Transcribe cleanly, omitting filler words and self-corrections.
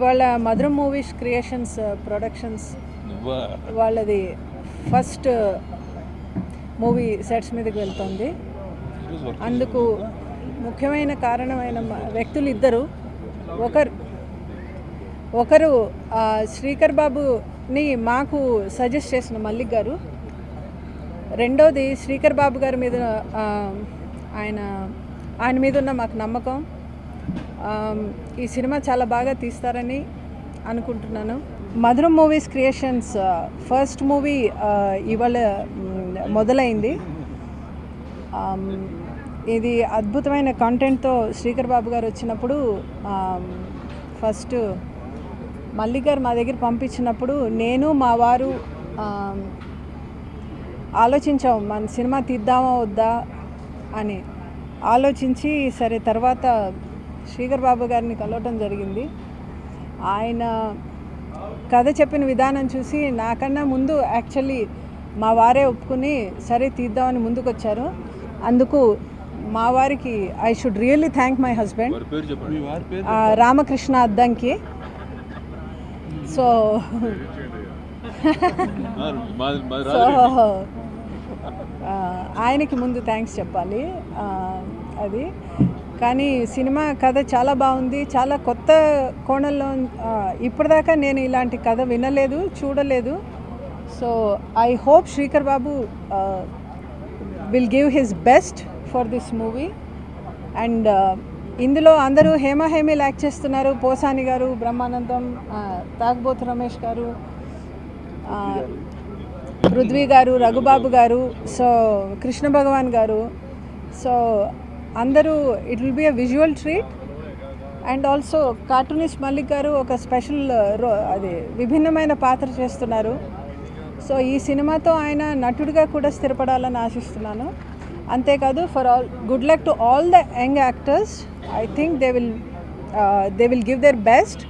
ఇవాళ మధురం movies creations productions వాళ్ళది ఫస్ట్ మూవీ సెట్స్ మీదకి వెళ్తుంది. అందుకు ముఖ్యమైన కారణమైన వ్యక్తులు ఇద్దరు. ఒకరు శ్రీకర్ బాబుని మాకు సజెస్ట్ చేసిన మల్లిక్ గారు. రెండోది శ్రీకర్ బాబు గారి మీద ఆయన మీద ఉన్న మాకు నమ్మకం. ఈ సినిమా చాలా బాగా తీస్తారని అనుకుంటున్నాను. మధురం మూవీస్ క్రియేషన్స్ ఫస్ట్ మూవీ ఇవాళ మొదలైంది. ఇది అద్భుతమైన కంటెంట్తో శ్రీకర్ బాబు గారు వచ్చినప్పుడు ఫస్ట్ మల్లిక్ గారు మా దగ్గర పంపించినప్పుడు నేను మా వారు ఆలోచించాం మన సినిమా తీద్దామా వద్దా అని ఆలోచించి సరే తర్వాత శ్రీకర్ బాబు గారిని కలవటం జరిగింది. ఆయన కథ చెప్పిన విధానం చూసి నాకన్నా ముందు యాక్చువల్లీ మా వారే ఒప్పుకుని సరే తీద్దామని ముందుకు వచ్చారు. అందుకు మా వారికి I should really thank my husband Ramakrishna Addanki. So ఆయనకి ముందు థ్యాంక్స్ చెప్పాలి. అది కానీ సినిమా కథ చాలా బాగుంది. చాలా కొత్త కోణంలో ఇప్పటిదాకా నేను ఇలాంటి కథ వినలేదు, చూడలేదు. So I hope Srikar Babu will give his best for this movie. And ఇందులో అందరూ హేమీలు యాక్ట్ చేస్తున్నారు. పోసాని గారు, బ్రహ్మానందం, తాగ్బోతు రమేష్ గారు, పృథ్వీ గారు, రఘుబాబు గారు, సో కృష్ణ భగవాన్ గారు. సో అందరూ it will be a visual treat. And also cartoonist Mallik గారు ఒక స్పెషల్ అది విభిన్నమైన పాత్ర చేస్తున్నారు. సో ఈ సినిమాతో ఆయన నటుడిగా కూడా స్థిరపడాలని ఆశిస్తున్నాను. అంతేకాదు for all good luck to all the young actors. I think they will give their best.